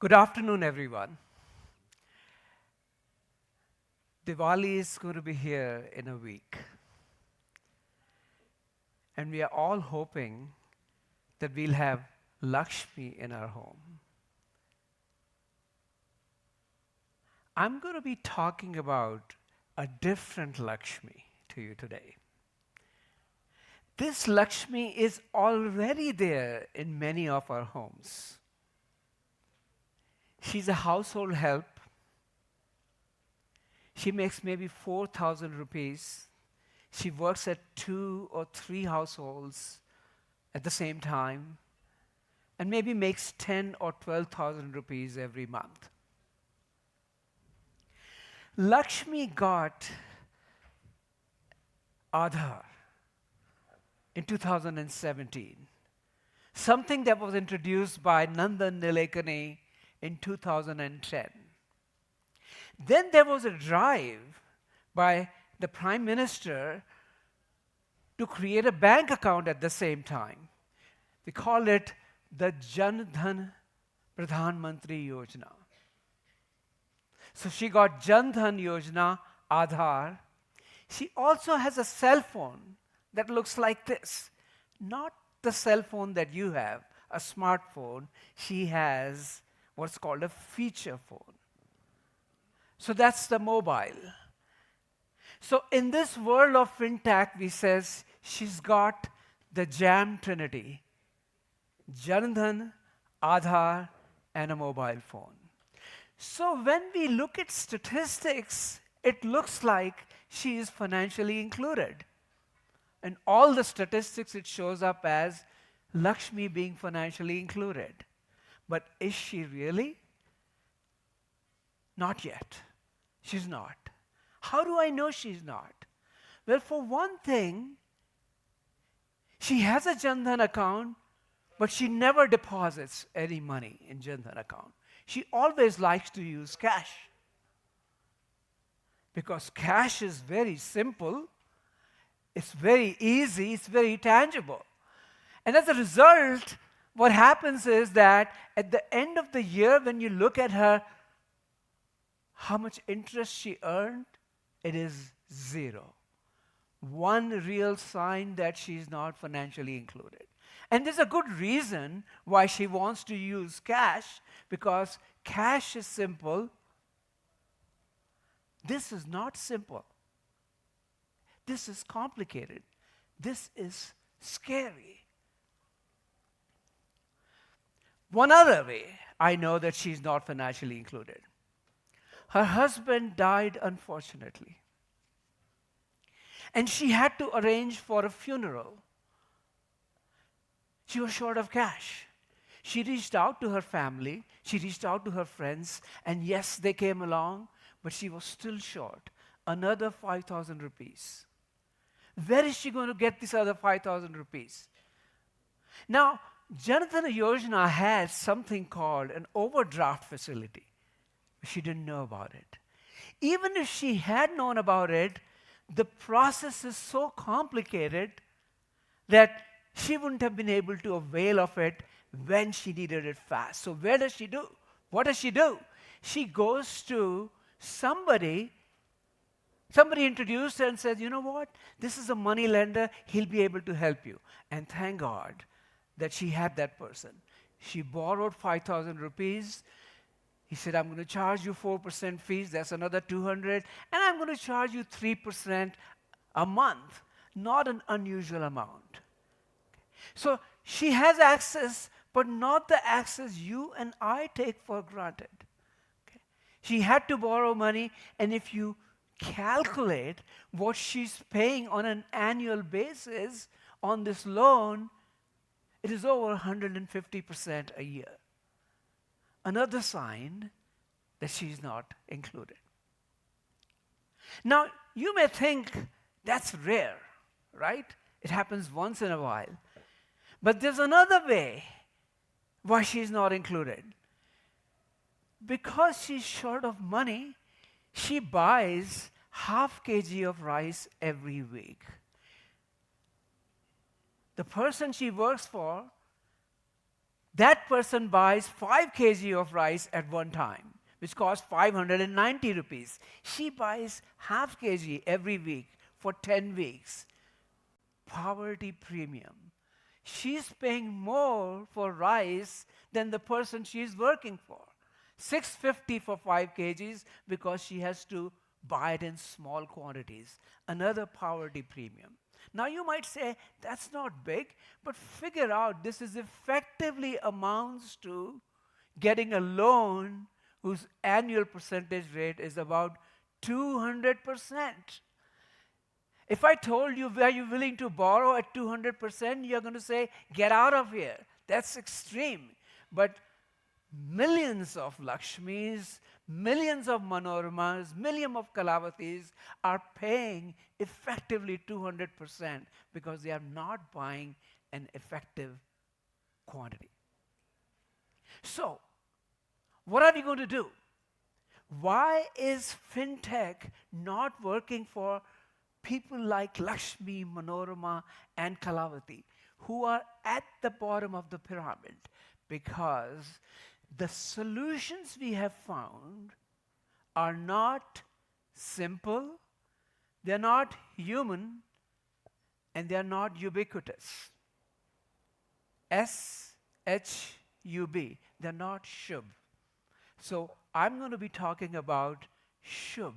Good afternoon, everyone. Diwali is going to be here in a week. And we are all hoping that we'll have Lakshmi in our home. I'm going to be talking about a different Lakshmi to you today. This Lakshmi is already there in many of our homes. She's a household help. She makes maybe 4,000 rupees. She works at 2 or 3 households at the same time and maybe makes 10 or 12,000 rupees every month. Lakshmi got Aadhaar in 2017, something that was introduced by Nandan Nilekani in 2010. Then there was a drive by the Prime Minister to create a bank account at the same time. We call it the Jan Dhan Pradhan Mantri Yojana. So she got Jan Dhan Yojana, Aadhaar. She also has a cell phone that looks like this. Not the cell phone that you have, a smartphone. She has what's called a feature phone. So that's the mobile. So in this world of fintech, we says she's got the jam trinity: Jan Dhan, Aadhaar, and a mobile phone. So when we look at statistics, it looks like she is financially included. And all the statistics, it shows up as Lakshmi being financially included. But is she really? Not yet. She's not. How do I know she's not? Well, for one thing, she has a Jan Dhan account, but she never deposits any money in Jan Dhan account. She always likes to use cash. Because cash is very simple, it's very easy, it's very tangible. And as a result, what happens is that at the end of the year, when you look at her, how much interest she earned, it is 0. One real sign that she's not financially included. And there's a good reason why she wants to use cash, because cash is simple. This is not simple. This is complicated. This is scary. One other way I know that she's not financially included. Her husband died, unfortunately. And she had to arrange for a funeral. She was short of cash. She reached out to her family, she reached out to her friends, and yes, they came along, but she was still short. Another 5,000 rupees. Where is she going to get this other 5,000 rupees? Now, Jan Dhan Yojana had something called an overdraft facility. She didn't know about it. Even if she had known about it, the process is so complicated that she wouldn't have been able to avail of it when she needed it fast. So where does she do? What does she do? She goes to somebody introduced her and said, you know what? This is a money lender. He'll be able to help you. And thank God that she had that person. She borrowed 5,000 rupees. He said, I'm going to charge you 4% fees. That's another 200. And I'm going to charge you 3% a month. Not an unusual amount. So she has access, but not the access you and I take for granted. Okay? She had to borrow money, and if you calculate what she's paying on an annual basis on this loan, it is over 150% a year. Another sign that she's not included. Now, you may think that's rare, right? It happens once in a while. But there's another way why she's not included. Because she's short of money, she buys half kg of rice every week. The person she works for That person buys 5 kg of rice at one time, which costs 590 rupees. She buys half kg every week for 10 weeks. Poverty premium. She's paying more for rice than the person she's working for. 650 for 5 kgs because she has to buy it in small quantities. Another poverty premium. Now you might say, that's not big, but figure out this is effectively amounts to getting a loan whose annual percentage rate is about 200%. If I told you, were you willing to borrow at 200%, you're going to say, get out of here. That's extreme. But millions of Lakshmis, millions of Manoramas, millions of Kalavatis are paying effectively 200% because they are not buying an effective quantity. So, what are we going to do? Why is Fintech not working for people like Lakshmi, Manorama, and Kalavati, who are at the bottom of the pyramid? Because the solutions we have found are not simple, they're not human, and they're not ubiquitous. SHUb, they're not SHUb. So I'm going to be talking about SHUb,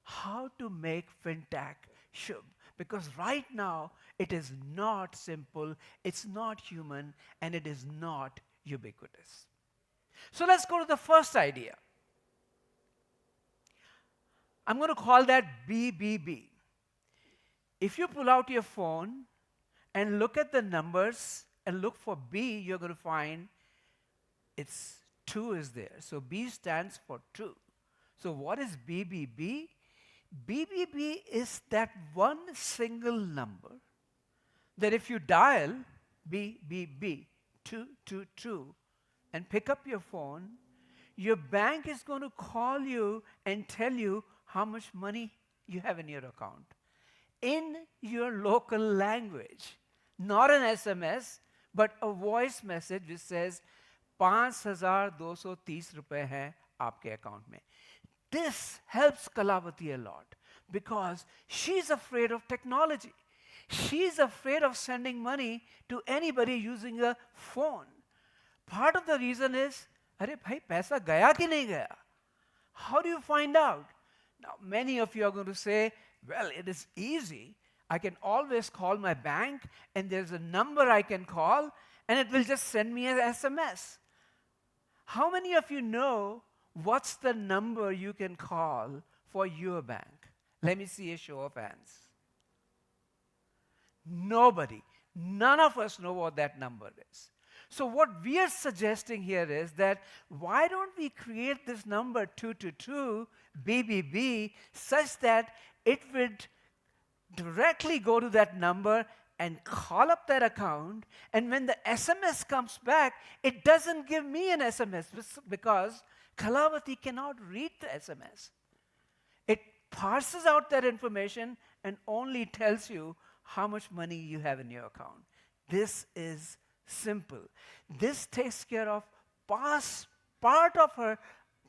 how to make Fintech SHUb. Because right now, it is not simple, it's not human, and it is not ubiquitous. So let's go to the first idea. I'm going to call that BBB. If you pull out your phone and look at the numbers and look for B, you're going to find it's 2 is there. So B stands for 2. So what is BBB? BBB is that one single number that if you dial BBB 222 and pick up your phone, your bank is going to call you and tell you how much money you have in your account in your local language. Not an SMS, but a voice message which says 5,230 रुपए हैं आपके account में. This helps Kalavati a lot because she's afraid of technology. She's afraid of sending money to anybody using a phone. Part of the reason is, अरे भाई पैसा गया कि नहीं गया? How do you find out? Now, many of you are going to say, well, it is easy. I can always call my bank, and there's a number I can call, and it will just send me an SMS. How many of you know what's the number you can call for your bank? Let me see a show of hands. Nobody. None of us know what that number is. So what we are suggesting here is that why don't we create this number 222 BBB such that it would directly go to that number and call up that account, and when the SMS comes back, it doesn't give me an SMS because Kalavati cannot read the SMS. It parses out that information and only tells you how much money you have in your account. This is simple. This takes care of part of her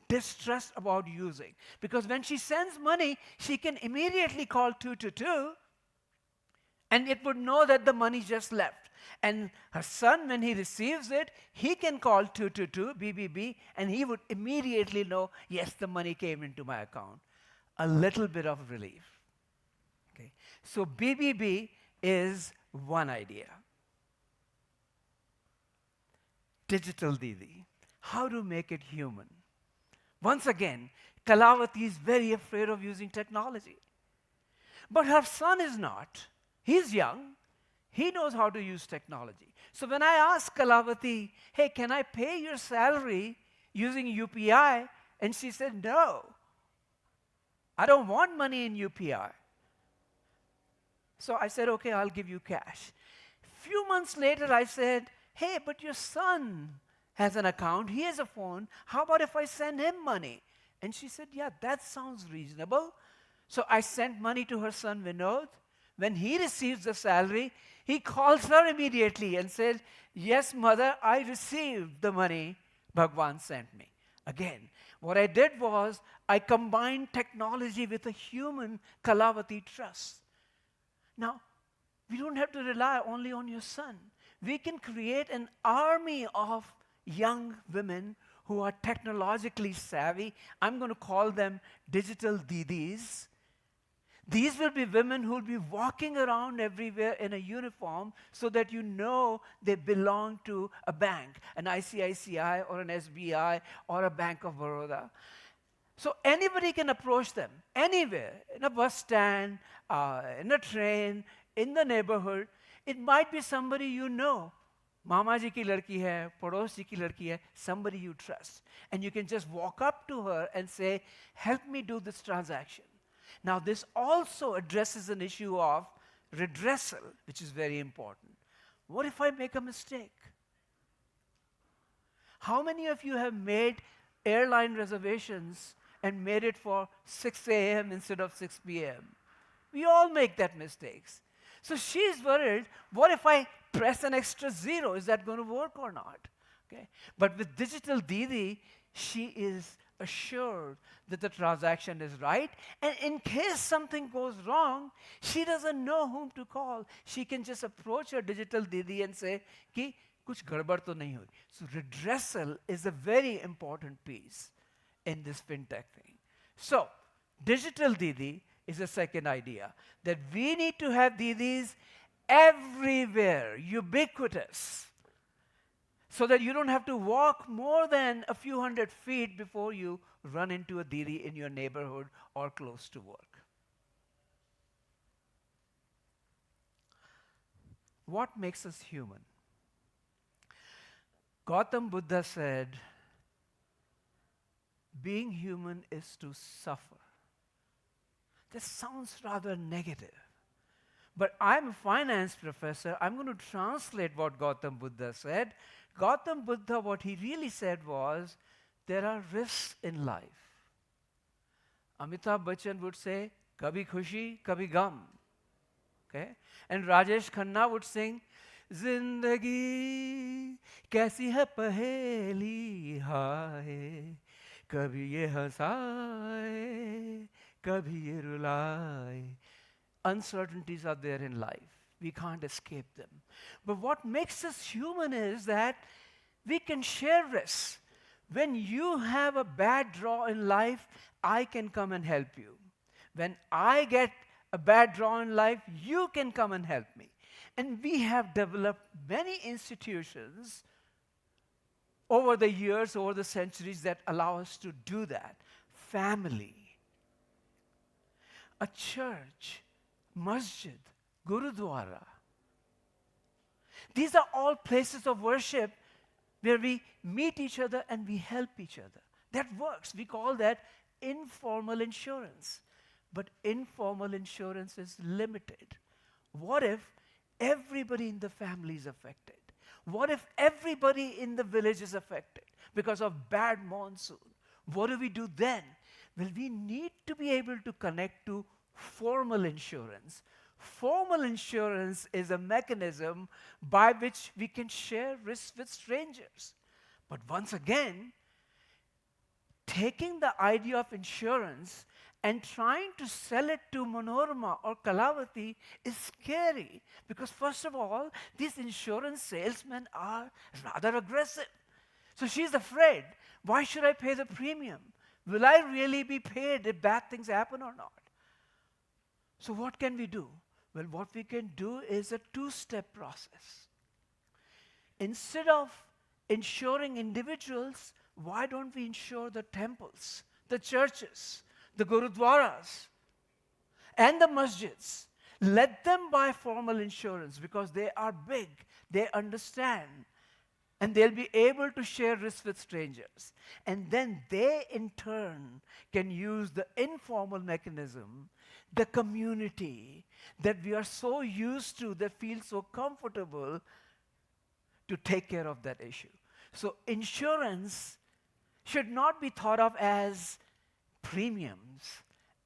distress about using. Because when she sends money, she can immediately call 222 and it would know that the money just left. And her son, when he receives it, he can call 222 BBB and he would immediately know, yes, the money came into my account. A little bit of relief. Okay. So BBB is one idea. Digital Didi, how to make it human. Once again, Kalavati is very afraid of using technology. But her son is not. He's young. He knows how to use technology. So when I asked Kalavati, hey, can I pay your salary using UPI? And she said, no. I don't want money in UPI. So I said, okay, I'll give you cash. Few months later, I said, hey, but your son has an account, he has a phone, how about if I send him money? And she said, yeah, that sounds reasonable. So I sent money to her son Vinod. When he receives the salary, he calls her immediately and says, yes, mother, I received the money Bhagwan sent me. Again, what I did was I combined technology with a human Kalavati trust. Now, we don't have to rely only on your son. We can create an army of young women who are technologically savvy. I'm going to call them digital didis. These will be women who will be walking around everywhere in a uniform so that you know they belong to a bank, an ICICI or an SBI or a Bank of Baroda. So anybody can approach them anywhere, in a bus stand, in a train, in the neighborhood. It might be somebody you know. Mama ji ki ladki hai, pados ji ki ladki hai, somebody you trust. And you can just walk up to her and say, help me do this transaction. Now, this also addresses an issue of redressal, which is very important. What if I make a mistake? How many of you have made airline reservations and made it for 6 a.m. instead of 6 p.m.? We all make that mistakes. So she's worried, what if I press an extra 0? Is that going to work or not? Okay. But with Digital Didi, she is assured that the transaction is right. And in case something goes wrong, she doesn't know whom to call. She can just approach her Digital Didi and say, ki, kuch gadbad to nahi hui. So redressal is a very important piece in this fintech thing. So Digital Didi is the second idea, that we need to have Didis everywhere, ubiquitous, so that you don't have to walk more than a few hundred feet before you run into a Didi in your neighborhood or close to work. What makes us human? Gautam Buddha said, being human is to suffer. This sounds rather negative. But I'm a finance professor. I'm going to translate what Gautam Buddha said. Gautam Buddha, what he really said was, there are risks in life. Amitabh Bachchan would say, kabhi khushi, kabhi gum. Okay? And Rajesh Khanna would sing, Zindagi kaisi hai paheli hai, kabhi ye hasaye, kabhi ye rulaye. Uncertainties are there in life. We can't escape them. But what makes us human is that we can share risks. When you have a bad draw in life, I can come and help you. When I get a bad draw in life, you can come and help me. And we have developed many institutions over the years, over the centuries, that allow us to do that. Family, a church, masjid, gurudwara. These are all places of worship where we meet each other and we help each other. That works. We call that informal insurance. But informal insurance is limited. What if everybody in the family is affected? What if everybody in the village is affected because of bad monsoon? What do we do then? Well, we need to be able to connect to formal insurance. Formal insurance is a mechanism by which we can share risks with strangers. But once again, taking the idea of insurance and trying to sell it to Manorama or Kalavati is scary, because first of all, these insurance salesmen are rather aggressive. So she's afraid. Why should I pay the premium? Will I really be paid if bad things happen or not? So what can we do? Well, what we can do is a two-step process. Instead of insuring individuals, why don't we insure the temples, the churches, the gurudwaras, and the masjids? Let them buy formal insurance because they are big, they understand, and they'll be able to share risks with strangers. And then they, in turn, can use the informal mechanism, the community that we are so used to, that feels so comfortable, to take care of that issue. So insurance should not be thought of as premiums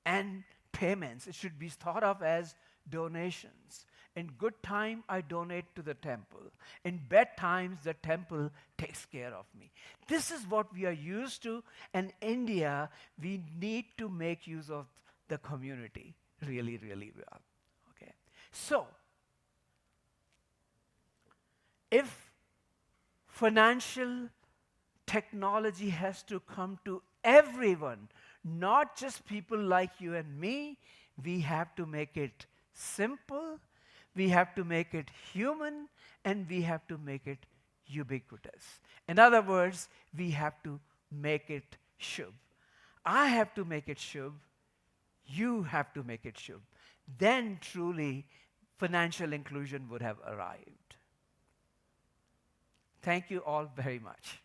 and payments. It should be thought of as donations. In good time, I donate to the temple. In bad times, the temple takes care of me. This is what we are used to, and India, we need to make use of the community really, really well. Okay. So, if financial technology has to come to everyone, not just people like you and me, we have to make it simple, we have to make it human, and we have to make it ubiquitous. In other words, we have to make it SHUb. I have to make it SHUb. You have to make it SHUb. Then truly financial inclusion would have arrived. Thank you all very much.